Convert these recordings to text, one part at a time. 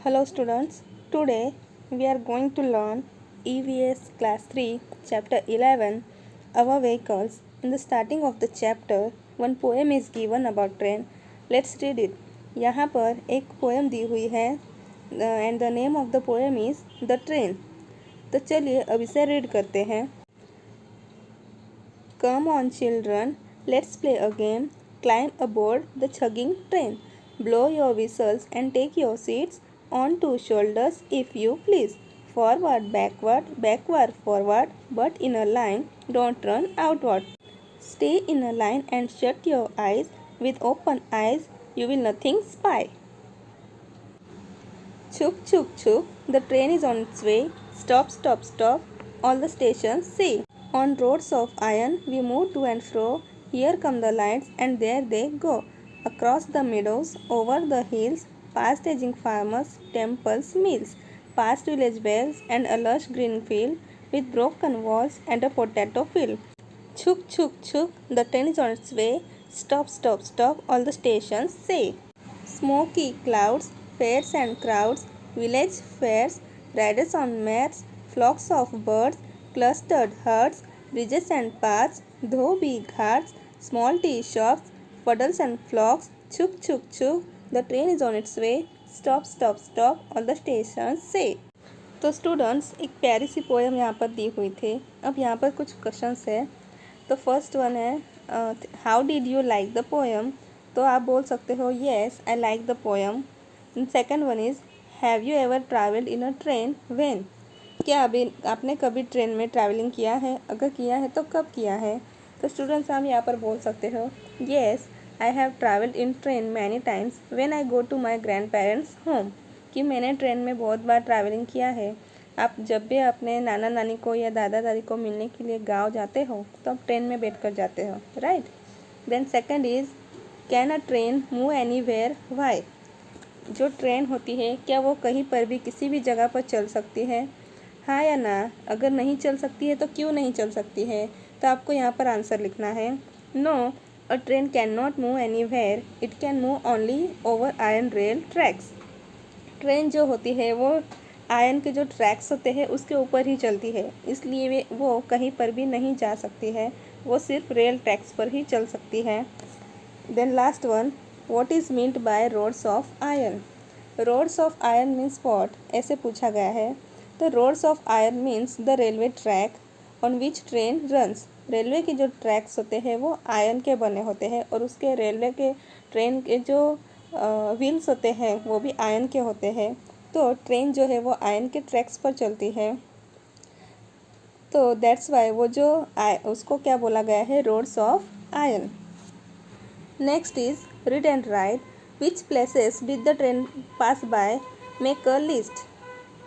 Hello students, today we are going to learn EVS class 3 chapter 11 our vehicles. In the starting of the chapter one poem is given about train. Let's read it. यहाँ पर एक poem दी हुई है and the name of the poem is The Train. तो चलिए अब इसे read करते हैं. Come on children, let's play a game. Climb aboard the chugging train. Blow your whistles and take your seats on two shoulders if you please. Forward, backward, forward, but in a line, don't run outward. Stay in a line and shut your eyes. With open eyes, you will nothing spy. Chuk, chuk, chuk, the train is on its way. Stop, stop, stop, all the stations say. On roads of iron, we move to and fro. Here come the lights, and there they go. Across the meadows, over the hills, past aging farmers, temples, mills, past village bells, and a lush green field with broken walls and a potato field. Chuk, chuk, chuk, the train is on its way. Stop, stop, stop, all the stations say. Smoky clouds, fairs and crowds, village fairs, riders on mares, flocks of birds, clustered herds, bridges and paths, dhobi ghats, small tea shops, puddles and flocks. Chuk, chuk, chuk, the train is on its way. Stop, stop, stop, all the stations say. तो students एक प्यारी सी poem यहाँ पर दी हुई थी. अब यहाँ पर कुछ क्वेश्चंस है. तो फर्स्ट वन है how did you like the poem. तो आप बोल सकते हो yes I like the poem. Second one is have you ever travelled in a train when. क्या अभी आपने कभी ट्रेन में ट्रैवलिंग किया है. अगर किया है तो कब किया है. तो स्टूडेंट्स हम यहाँ पर बोल सकते हो yes I have travelled in train many times when I go to my grand parents home. कि मैंने ट्रेन में बहुत बार ट्रैवलिंग किया है. आप जब भी अपने नाना नानी को या दादा दादी को मिलने के लिए गांव जाते हो तो आप ट्रेन में बैठ कर जाते हो. Right. Then second is can a train move anywhere why. जो ट्रेन होती है क्या वो कहीं पर भी किसी भी जगह पर चल सकती है. हाँ या ना. अगर नहीं चल सकती है तो क्यों नहीं चल सकती है. तो आपको यहाँ पर आंसर लिखना है. No, a train can not move anywhere. It can move only over iron rail tracks. Train जो होती है वो आयरन के जो ट्रैक्स होते हैं उसके ऊपर ही चलती है. इसलिए वो कहीं पर भी नहीं जा सकती है. वो सिर्फ रेल ट्रैक्स पर ही चल सकती है. Then last one what is meant by roads of iron. Roads of iron means what. ऐसे पूछा गया है. तो roads of iron means the railway track on which train runs. Railway के जो ट्रैक्स होते हैं वो आयरन के बने होते हैं और उसके रेलवे के ट्रेन के जो व्हील्स होते हैं वो भी आयरन के होते हैं. तो ट्रेन जो है वो आयरन के ट्रैक्स पर चलती है. तो दैट्स वाई वो जो उसको क्या बोला गया है roads of iron. Next is read and write which places did the train pass by. Make a list.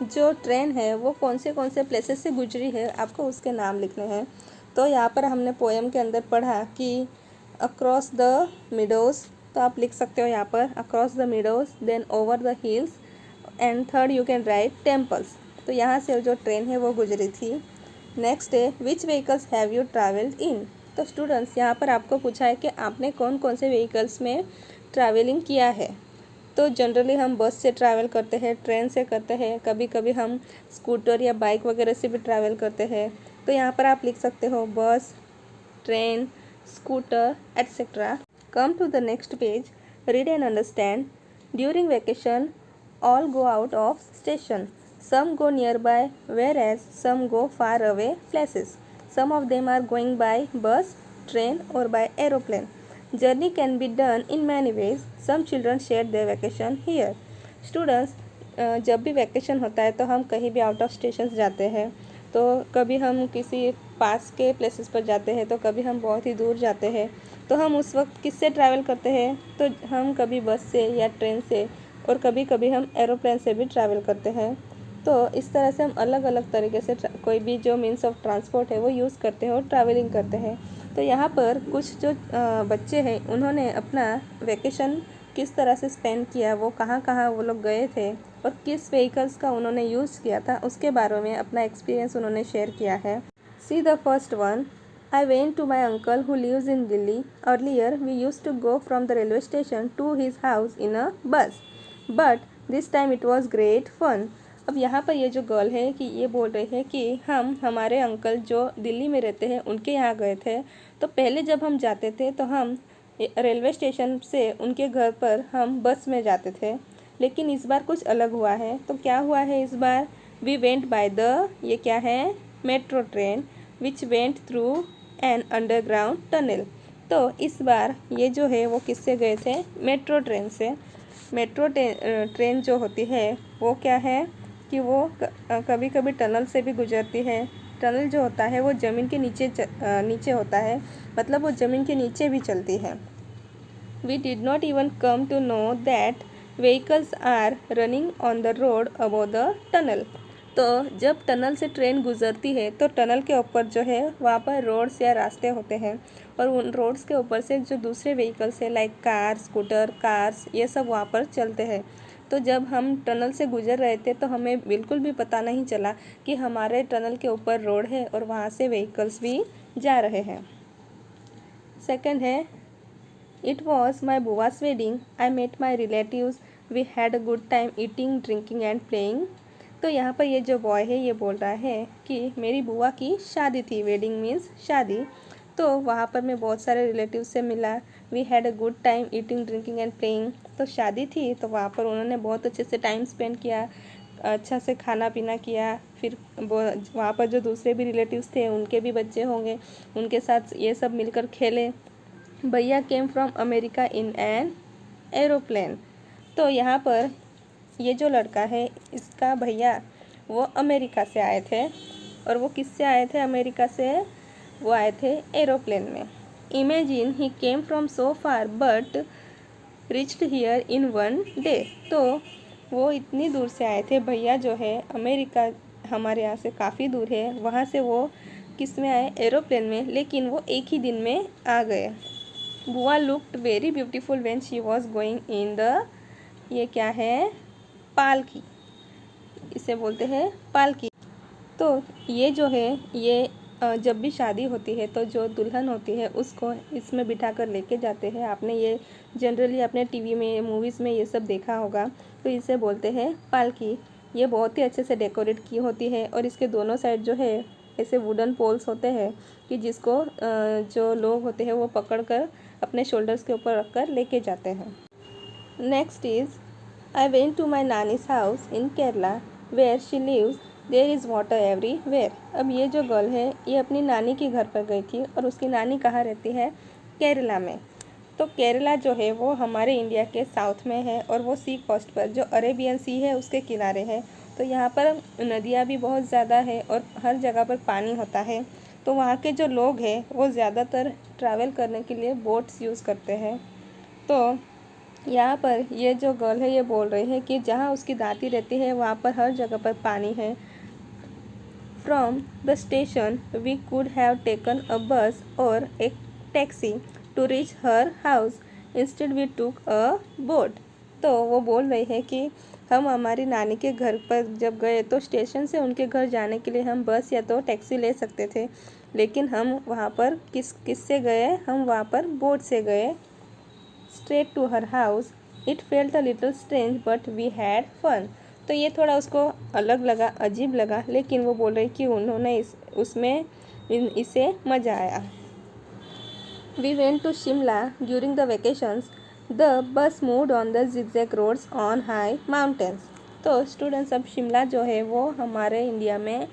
जो ट्रेन है वो कौन से प्लेसेस से गुजरी है आपको उसके नाम लिखने हैं. तो यहाँ पर हमने पोएम के अंदर पढ़ा कि अक्रॉस द मिडोज़. तो आप लिख सकते हो यहाँ पर across the meadows. Then over the hills and third you can write temples. तो यहाँ से जो ट्रेन है वो गुजरी थी. नेक्स्ट है which vehicles have you travelled in. तो स्टूडेंट्स यहाँ पर आपको पूछा है कि आपने कौन कौन से व्हीकल्स में ट्रैवलिंग किया है. तो जनरली हम बस से ट्रैवल करते हैं, ट्रेन से करते हैं, कभी कभी हम स्कूटर या बाइक वगैरह से भी ट्रैवल करते हैं. तो यहाँ पर आप लिख सकते हो bus, train, scooter etcetera. Come to the next page. Read and understand. During vacation all go out of station. Some go nearby whereas some go far away places. Some of them are going by bus, train और by aeroplane. Journey can be done in many ways. Some children share their vacation here. Students, जब भी vacation होता है तो हम कहीं भी out of station जाते हैं. तो कभी हम किसी पास के प्लेसेस पर जाते हैं तो कभी हम बहुत ही दूर जाते हैं. तो हम उस वक्त किससे ट्रैवल करते हैं. तो हम कभी बस से या ट्रेन से और कभी कभी हम एरोप्लेन से भी ट्रैवल करते हैं. तो इस तरह से हम अलग अलग तरीके से कोई भी जो मीन्स ऑफ ट्रांसपोर्ट है वो यूज़ करते हैं और ट्रैवलिंग करते हैं. तो यहाँ पर कुछ जो बच्चे हैं उन्होंने अपना वेकेशन किस तरह से स्पेंड किया, वो कहाँ कहाँ वो लोग गए थे और किस व्हीकल्स का उन्होंने यूज़ किया था उसके बारे में अपना एक्सपीरियंस उन्होंने शेयर किया है. See the first one. I went to my uncle who lives in Delhi. Earlier we used to go from the railway station to his house in a bus. But this time it was great fun. अब यहाँ पर ये जो girl है कि ये बोल रहे हैं कि हम हमारे अंकल जो दिल्ली में रहते हैं उनके यहाँ गए थे। तो पहले जब हम जाते थे तो हम रेलवे स्टेशन से उनके घर पर हम बस में जाते थे, लेकिन इस बार कुछ अलग हुआ है। तो क्या हुआ है इस बार? वी वेंट बाय द, ये क्या है, metro train which went through an underground tunnel. तो इस बार ये जो है वो किससे गए थे? मेट्रो ट्रेन से। मेट्रो ट्रेन जो होती है वो क्या है कि वो कभी कभी टनल से भी गुजरती है। टनल जो होता है वो ज़मीन के नीचे होता है, मतलब वो ज़मीन के नीचे भी चलती है। We did not even come to know that vehicles are running on the road above the tunnel। तो जब टनल से ट्रेन गुजरती है तो टनल के ऊपर जो है वहाँ पर रोड्स या रास्ते होते हैं, और उन रोड्स के ऊपर से जो दूसरे व्हीकल्स है लाइक कार, स्कूटर, कार्स, ये सब वहाँ पर चलते हैं। तो जब हम टनल से गुजर रहे थे तो हमें बिल्कुल भी पता नहीं चला कि हमारे टनल के ऊपर रोड है और वहाँ से व्हीकल्स भी जा रहे हैं। सेकंड है, इट वॉज माई बुआस wedding, I met my relatives, we had a good time eating, drinking and playing. तो यहाँ पर ये जो बॉय है ये बोल रहा है कि मेरी बुआ की शादी थी, वेडिंग मीन्स शादी। तो वहाँ पर मैं बहुत सारे रिलेटिव से मिला। We had a good time eating, drinking and playing. तो शादी थी तो वहाँ पर उन्होंने बहुत अच्छे से टाइम स्पेंड किया, अच्छा से खाना पीना किया। फिर वहाँ पर जो दूसरे भी रिलेटिव्स थे उनके भी बच्चे होंगे, उनके साथ ये सब मिलकर खेले। भैया came from America in an aeroplane. तो यहाँ पर ये जो लड़का है इसका भैया वो अमेरिका से आए थे, और वो किससे आए थे? अमेरिका से वो आए थे एरोप्लेन में। Imagine he came from so far but reached here in one day. तो वो इतनी दूर से आए थे, भैया जो है अमेरिका हमारे यहाँ से काफ़ी दूर है, वहाँ से वो किस में आए? एरोप्लेन में, लेकिन वो एक ही दिन में आ गए। बुआ looked very beautiful when she was going in the, ये क्या है, पालकी, इसे बोलते हैं पालकी। तो ये जो है ये जब भी शादी होती है तो जो दुल्हन होती है उसको इसमें बिठा कर लेके जाते हैं। आपने ये जनरली अपने टीवी में, मूवीज़ में ये सब देखा होगा। तो इसे बोलते हैं पालकी। ये बहुत ही अच्छे से डेकोरेट की होती है, और इसके दोनों साइड जो है ऐसे वुडन पोल्स होते हैं कि जिसको जो लोग होते हैं वो पकड़ कर अपने शोल्डर्स के ऊपर रख कर लेके जाते हैं। Next is, I went to my नानी's house in Kerala where she lives, there is water everywhere। अब ये जो गर्ल है ये अपनी नानी के घर पर गई थी, और उसकी नानी कहाँ रहती है? केरला में। तो केरला जो है वो हमारे इंडिया के साउथ में है, और वो सी कोस्ट पर, जो अरेबियन सी है उसके किनारे है। तो यहाँ पर नदियाँ भी बहुत ज़्यादा है और हर जगह पर पानी होता है। तो वहाँ के जो लोग हैं वो ज़्यादातर ट्रैवल करने के लिए बोट्स यूज़ करते हैं। तो यहाँ पर ये जो गर्ल है ये बोल रही है कि जहाँ उसकी दादी रहती है वहाँ पर हर जगह पर पानी है। From the station we could have taken a bus और एक taxi to reach her house, instead we took a boat. तो वो बोल रही है कि हम हमारी नानी के घर पर जब गए तो स्टेशन से उनके घर जाने के लिए हम बस या तो टैक्सी ले सकते थे, लेकिन हम वहाँ पर किससे गए? हम वहाँ पर बोट से गए। Straight to her house, it felt a little strange but we had fun। तो ये थोड़ा उसको अलग लगा, अजीब लगा, लेकिन वो बोल रही कि उन्होंने इसे मज़ा आया। We went to Shimla during the vacations, the bus moved on the zigzag roads on high mountains। तो स्टूडेंट्स, अब शिमला जो है वो हमारे इंडिया में,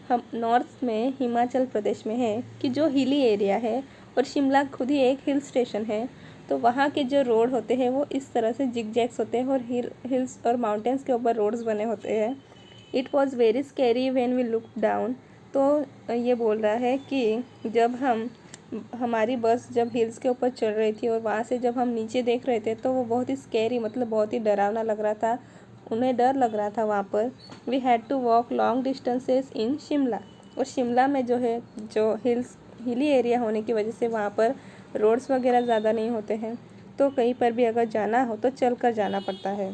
हम नॉर्थ में हिमाचल प्रदेश में है कि जो हिली एरिया है, और शिमला खुद ही एक हिल स्टेशन है। तो वहाँ के जो रोड होते हैं वो इस तरह से जिगजैग्स होते हैं, और हिल्स और माउंटेन्स के ऊपर रोड्स बने होते हैं। It was very scary when we look down. तो ये बोल रहा है कि जब हमारी बस जब हिल्स के ऊपर चढ़ रही थी और वहाँ से जब हम नीचे देख रहे थे तो वो बहुत ही स्कैरी, मतलब बहुत ही डरावना लग रहा था, उन्हें डर लग रहा था वहाँ पर। We had to walk long distances in Shimla. और शिमला में जो है, जो हिली एरिया होने की वजह से वहाँ पर रोड्स वगैरह ज़्यादा नहीं होते हैं, तो कहीं पर भी अगर जाना हो तो चल कर जाना पड़ता है।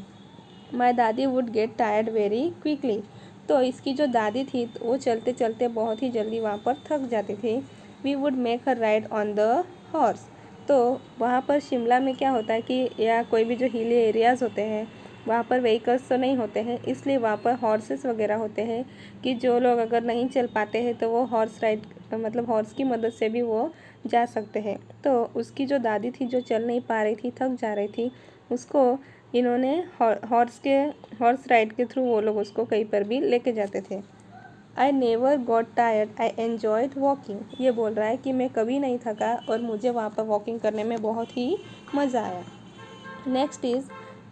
माई दादी would get tired very quickly. तो इसकी जो दादी थी तो वो चलते चलते बहुत ही जल्दी वहाँ पर थक जाती थी। We would make her ride on the horse. तो वहाँ पर शिमला में क्या होता है कि या कोई भी जो हिली एरियाज़ होते हैं वहाँ पर व्हीकल्स तो नहीं होते हैं, इसलिए वहाँ पर हॉर्सेस वगैरह होते हैं कि जो लोग अगर नहीं चल पाते हैं तो वो हॉर्स राइड मतलब हॉर्स की मदद से भी वो जा सकते हैं। तो उसकी जो दादी थी जो चल नहीं पा रही थी, थक जा रही थी, उसको इन्होंने हॉर्स राइड के थ्रू वो लोग उसको कहीं पर भी लेके जाते थे। I never got tired, I enjoyed walking. ये बोल रहा है कि मैं कभी नहीं थका और मुझे वहाँ पर वॉकिंग करने में बहुत ही मज़ा आया। नेक्स्ट इज़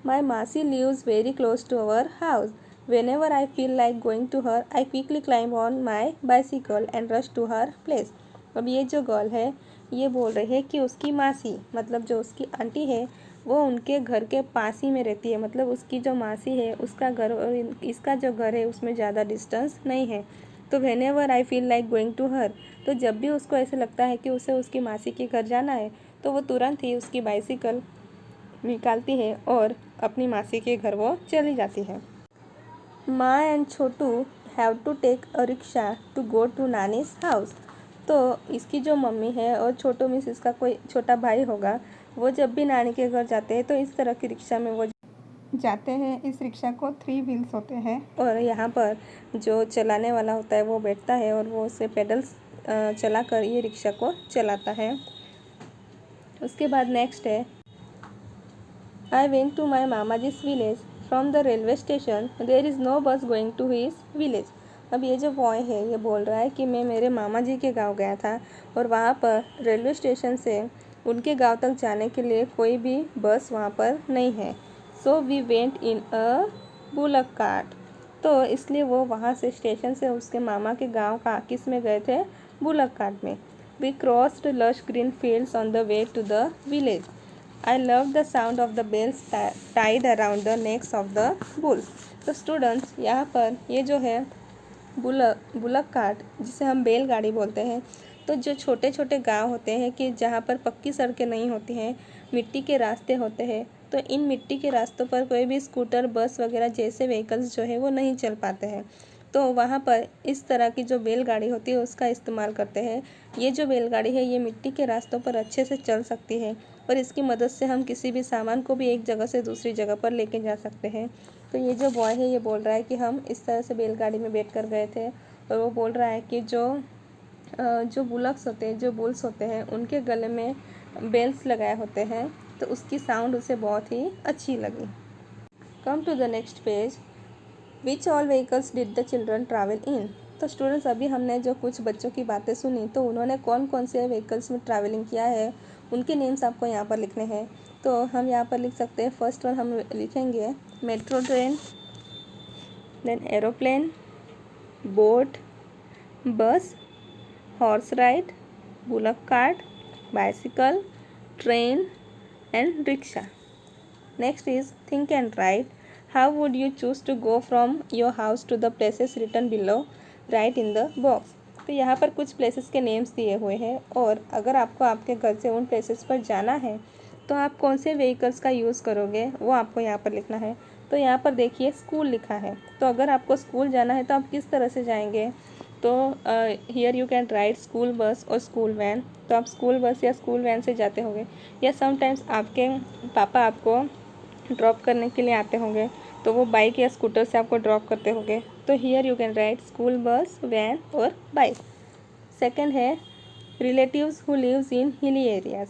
माई मासी lives very close to our house. Whenever I feel like going to her, I quickly climb on my bicycle and rush to her place. अब ये जो गर्ल है ये बोल रही है कि उसकी मासी मतलब जो उसकी आंटी है वो उनके घर के पास ही में रहती है। मतलब उसकी जो मासी है उसका घर और इसका जो घर है उसमें ज़्यादा डिस्टेंस नहीं है। तो whenever I feel like going to her, तो जब भी उसको ऐसे लगता है कि उसे उसकी मासी के घर जाना है तो वो तुरंत ही उसकी बाइसिकल निकालती है और अपनी मासी के घर वो चली जाती है। माँ and Chhotu have to take a rickshaw to go to nani's house. तो इसकी जो मम्मी है और छोटू मीन्स इसका कोई छोटा भाई होगा, वो जब भी नानी के घर जाते हैं तो इस तरह की रिक्शा में वो जाते हैं। इस रिक्शा को 3 व्हील्स होते हैं और यहाँ पर जो चलाने वाला होता है वो बैठता है और वो उसे पेडल्स चलाकर ये रिक्शा को चलाता है। उसके बाद नेक्स्ट है आई वेंट टू माई मामा जिस village from the railway station there is no bus going to his village. अब ये जो बॉय है ये बोल रहा है कि मैं मेरे मामा जी के गांव गया था और वहाँ पर रेलवे स्टेशन से उनके गांव तक जाने के लिए कोई भी बस वहाँ पर नहीं है। So we went in a bullock cart. तो इसलिए वो वहाँ से स्टेशन से उसके मामा के गांव का किस में गए थे, बुलक कार्ट में। We crossed lush green fields on the way to the village. I love the sound of the bells tied around the necks of the bulls. तो स्टूडेंट्स यहाँ पर ये जो है बुलक कार्ट जिसे हम बैलगाड़ी बोलते हैं, तो जो छोटे छोटे गांव होते हैं कि जहाँ पर पक्की सड़कें नहीं होती हैं, मिट्टी के रास्ते होते हैं, तो इन मिट्टी के रास्तों पर कोई भी स्कूटर बस वगैरह जैसे व्हीकल्स जो है वो नहीं चल पाते हैं। तो वहाँ पर इस तरह की जो बैलगाड़ी होती है उसका इस्तेमाल करते हैं। ये जो बैलगाड़ी है ये मिट्टी के रास्तों पर अच्छे से चल सकती है और इसकी मदद से हम किसी भी सामान को भी एक जगह से दूसरी जगह पर लेके जा सकते हैं। तो ये जो बॉय है ये बोल रहा है कि हम इस तरह से बैलगाड़ी में बैठ कर गए थे और वो बोल रहा है कि जो बुलक्स होते हैं, जो बुल्स होते हैं, उनके गले में बेल्स लगाए होते हैं, तो उसकी साउंड उसे बहुत ही अच्छी लगी। Come to the next page. Which all vehicles did the children travel in. तो स्टूडेंट्स अभी हमने जो कुछ बच्चों की बातें सुनी तो उन्होंने कौन कौन से व्हीकल्स में ट्रैवलिंग किया है उनके नेम्स आपको यहाँ पर लिखने हैं। तो हम यहाँ पर लिख सकते हैं, फर्स्ट वन हम लिखेंगे metro train, then aeroplane, boat, bus, horse ride, bullock cart, bicycle, train and rickshaw. Next is think and write. How would you choose to go from your house to the places written below? Write in the box. तो यहाँ पर कुछ places के names दिए हुए हैं और अगर आपको आपके घर से उन प्लेसेस पर जाना है तो आप कौन से व्हीकल्स का यूज़ करोगे वो आपको यहाँ पर लिखना है। तो यहाँ पर देखिए स्कूल लिखा है, तो अगर आपको स्कूल जाना है तो आप किस तरह से जाएंगे। तो here you can write school बस और स्कूल वैन। तो आप स्कूल बस या स्कूल वैन से जाते होंगे या समटाइम्स आपके पापा आपको ड्रॉप करने के लिए आते होंगे तो वो बाइक या स्कूटर से आपको ड्रॉप करते होंगे। तो here you can write school bus, van और बाइक। सेकंड है relatives who lives in hilly areas.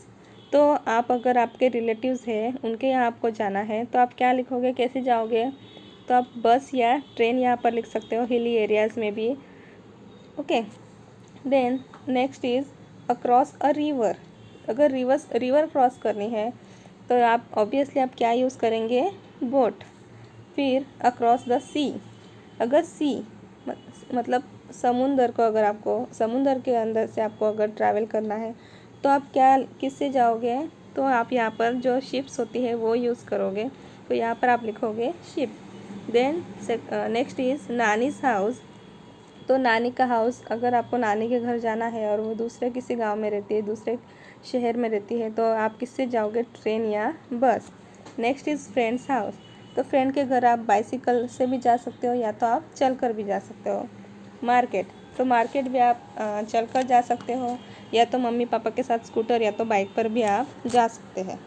तो आप अगर आपके रिलेटिव्स हैं उनके यहाँ आपको जाना है तो आप क्या लिखोगे, कैसे जाओगे। तो आप बस या ट्रेन यहाँ पर लिख सकते हो हिली एरियाज़ में भी। Okay, then next is across a river. अगर रिवर क्रॉस करनी है तो आप ऑब्वियसली आप क्या यूज़ करेंगे, बोट। फिर अक्रॉस द सी, अगर सी मतलब समुंदर को, अगर आपको समुंदर के अंदर से आपको अगर ट्रैवल करना है तो आप क्या किससे जाओगे। तो आप यहाँ पर जो शिप्स होती है वो यूज़ करोगे, तो यहाँ पर आप लिखोगे शिप। देन नेक्स्ट इज़ नानीस हाउस। तो नानी का हाउस, अगर आपको नानी के घर जाना है और वो दूसरे किसी गांव में रहती है, दूसरे शहर में रहती है, तो आप किससे जाओगे, ट्रेन या बस। Next is friends house. तो फ्रेंड के घर आप बाइसिकल से भी जा सकते हो या तो आप चल कर भी जा सकते हो। मार्केट, तो मार्केट भी आप चल कर जा सकते हो या तो मम्मी पापा के साथ स्कूटर या तो बाइक पर भी आप जा सकते हैं।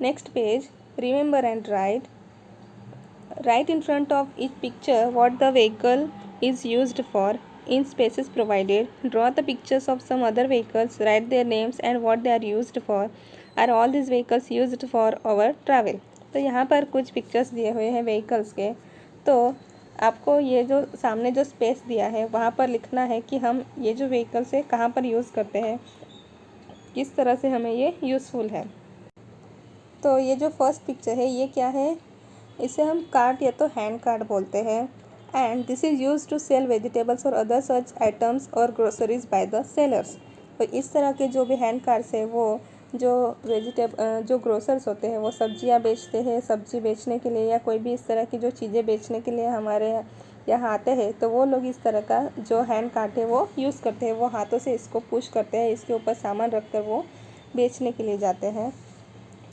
Next page, remember and right. Right in front of each picture what the vehicle is used for in spaces provided. Draw the pictures of some other vehicles, write their names and what they are used for. Are all these vehicles used for our travel? तो यहाँ पर कुछ pictures दिए हुए हैं vehicles के। तो आपको ये जो सामने जो स्पेस दिया है वहाँ पर लिखना है कि हम ये जो व्हीकल्स है कहाँ पर यूज़ करते हैं, किस तरह से हमें ये यूज़फुल है। तो ये जो फर्स्ट पिक्चर है ये क्या है, इसे हम कार्ट या तो हैंड कार्ट बोलते हैं। And this is use to sell vegetables और अदर सच आइटम्स और ग्रोसरीज बाय द सेलर्स। तो इस तरह के जो भी हैंड कार्ट्स है वो जो ग्रोसर्स होते हैं वो सब्जियां बेचते हैं, सब्जी बेचने के लिए या कोई भी इस तरह की जो चीज़ें बेचने के लिए हमारे यहाँ आते हैं, तो वो लोग इस तरह का जो हैंड कार्ट है वो यूज़ करते हैं। वो हाथों से इसको पुश करते हैं, इसके ऊपर सामान रख कर वो बेचने के लिए जाते हैं।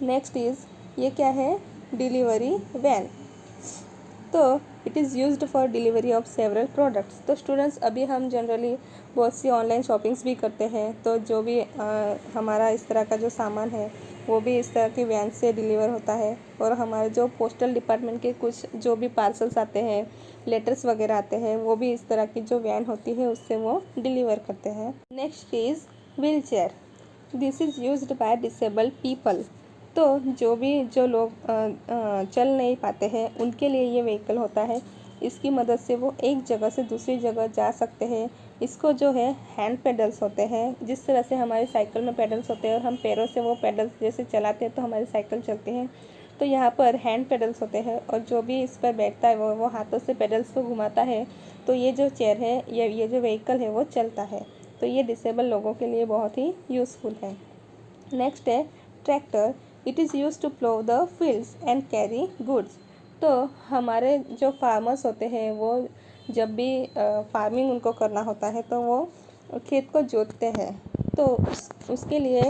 नेक्स्ट इज़ ये क्या है, डिलीवरी वैन। तो it is used for delivery of several products. तो स्टूडेंट्स अभी हम जनरली बहुत सी ऑनलाइन शॉपिंग्स भी करते हैं, तो जो भी हमारा इस तरह का जो सामान है वो भी इस तरह की वैन से डिलीवर होता है। और हमारे जो पोस्टल डिपार्टमेंट के कुछ जो भी पार्सल्स आते हैं, लेटर्स वगैरह आते हैं, वो भी इस तरह की जो वैन होती है उससे वो डिलीवर करते हैं। Next is wheel chair. This is used by disabled people. तो जो लोग चल नहीं पाते हैं उनके लिए ये व्हीकल होता है। इसकी मदद से वो एक जगह से दूसरी जगह जा सकते हैं। इसको जो है हैंड पेडल्स होते हैं, जिस तरह से हमारी साइकिल में पेडल्स होते हैं और हम पैरों से वो पेडल्स जैसे चलाते हैं तो हमारी साइकिल चलती है। तो यहाँ पर हैंड पेडल्स होते हैं और जो भी इस पर बैठता है वो हाथों से पेडल्स को घुमाता है। तो ये जो चेयर है, ये जो व्हीकल है वो चलता है। तो ये डिसेबल लोगों के लिए बहुत ही यूज़फुल है। नेक्स्ट है tractor. It is use to plough the fields and carry goods. तो हमारे जो फार्मर्स होते हैं वो जब भी फार्मिंग उनको करना होता है तो वो खेत को जोतते हैं। तो उसके लिए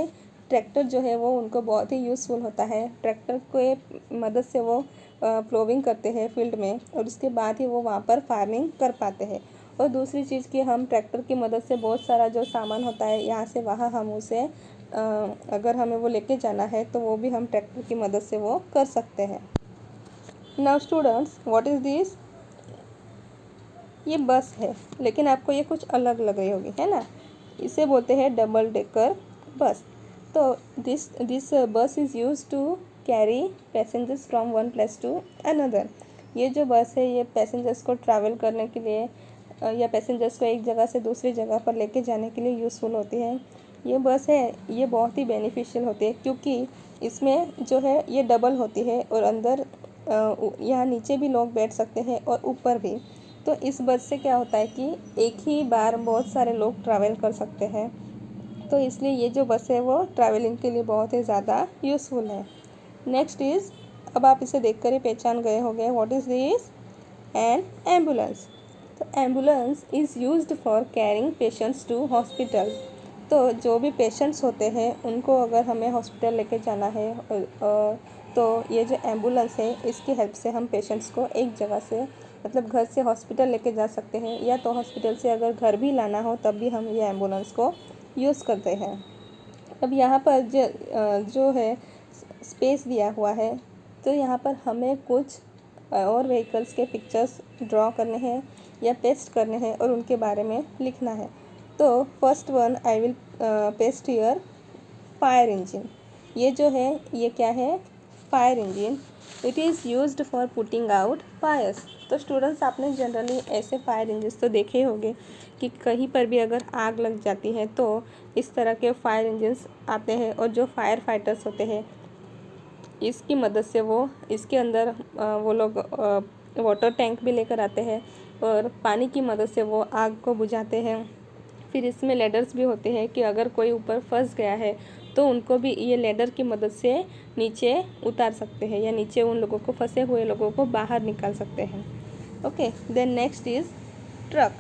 ट्रैक्टर जो है वो उनको बहुत ही यूज़फुल होता है। ट्रैक्टर के मदद से वो प्लोविंग करते हैं फील्ड में और उसके बाद ही वो वहाँ पर फार्मिंग कर पाते हैं। और दूसरी चीज़ कि हम ट्रैक्टर की मदद से बहुत सारा जो सामान होता है यहाँ से वहाँ हम उसे अगर हमें वो लेके जाना है तो वो भी हम ट्रैक्टर की मदद से वो कर सकते हैं। Now students, what is this? ये बस है, लेकिन आपको ये कुछ अलग लग रही होगी, है ना। इसे बोलते हैं डबल डेकर बस। तो this bus is use to carry passengers from one place to another. ये जो बस है ये पैसेंजर्स को ट्रैवल करने के लिए या पैसेंजर्स को एक जगह से दूसरी जगह पर लेके जाने के लिए यूज़फुल होती है। ये बस है ये बहुत ही बेनिफिशियल होती है क्योंकि इसमें जो है ये डबल होती है और अंदर यहाँ नीचे भी लोग बैठ सकते हैं और ऊपर भी। तो इस बस से क्या होता है कि एक ही बार बहुत सारे लोग ट्रैवल कर सकते हैं। तो इसलिए ये जो बस है वो ट्रैवलिंग के लिए बहुत ही ज़्यादा यूज़फुल है। नेक्स्ट इज़, अब आप इसे देखकर ही पहचान गए होंगे, what is this? An ambulance. तो ambulance is used for carrying patients to hospital. तो जो भी पेशेंट्स होते हैं उनको अगर हमें हॉस्पिटल लेके जाना है तो ये जो एम्बुलेंस है इसकी हेल्प से हम पेशेंट्स को एक जगह से मतलब घर से हॉस्पिटल लेके जा सकते हैं, या तो हॉस्पिटल से अगर घर भी लाना हो तब भी हम ये एम्बुलेंस को यूज़ करते हैं। अब यहाँ पर जो है स्पेस दिया हुआ है, तो यहाँ पर हमें कुछ और व्हीकल्स के पिक्चर्स ड्रॉ करने हैं या पेस्ट करने हैं और उनके बारे में लिखना है। तो first one I will paste here fire engine. ये जो है ये क्या है? Fire engine. It is used for putting out fires. तो स्टूडेंट्स आपने जनरली ऐसे फायर इंजन्स तो देखे होंगे कि कहीं पर भी अगर आग लग जाती है तो इस तरह के फायर इंजन्स आते हैं और जो फायर फाइटर्स होते हैं इसकी मदद से वो इसके अंदर वो लोग वाटर टैंक भी लेकर आते हैं और पानी की मदद से वो आग को बुझाते हैं। फिर इसमें लेडर्स भी होते हैं कि अगर कोई ऊपर फंस गया है तो उनको भी ये लेडर की मदद से नीचे उतार सकते हैं या नीचे उन लोगों को, फंसे हुए लोगों को बाहर निकाल सकते हैं। Okay, then next is truck.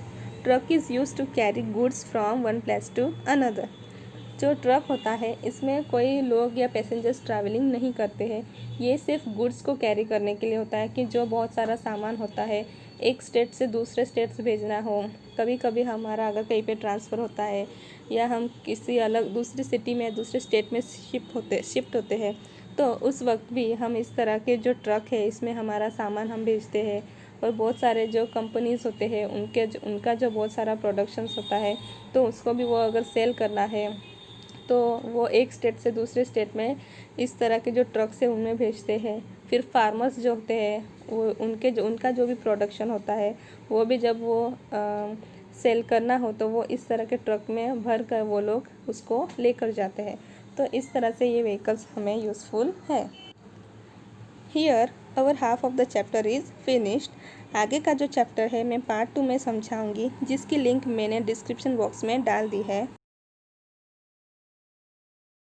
Truck is use to carry goods from one place to another. जो ट्रक होता है इसमें कोई लोग या पैसेंजर्स ट्रैवलिंग नहीं करते हैं, ये सिर्फ गुड्स को कैरी करने के लिए होता है कि जो बहुत सारा सामान होता है एक स्टेट से दूसरे स्टेट से भेजना हो। कभी कभी हमारा अगर कहीं पे ट्रांसफ़र होता है या हम किसी अलग दूसरी सिटी में दूसरे स्टेट में शिफ्ट होते हैं तो उस वक्त भी हम इस तरह के जो ट्रक है इसमें हमारा सामान हम भेजते हैं। और बहुत सारे जो कंपनीज़ होते हैं उनका जो बहुत सारा प्रोडक्शंस होता है, तो उसको भी वो अगर सेल करना है तो वो एक स्टेट से दूसरे स्टेट में इस तरह के जो ट्रक्स है उनमें भेजते हैं। फिर फार्मर्स जो होते हैं वो उनका जो भी प्रोडक्शन होता है वो भी जब वो सेल करना हो तो वो इस तरह के ट्रक में भर कर वो लोग उसको लेकर जाते हैं। तो इस तरह से ये व्हीकल्स हमें यूज़फुल है। Here our half of the chapter is finished. आगे का जो चैप्टर है मैं पार्ट 2 में समझाऊंगी, जिसकी लिंक मैंने डिस्क्रिप्शन बॉक्स में डाल दी है।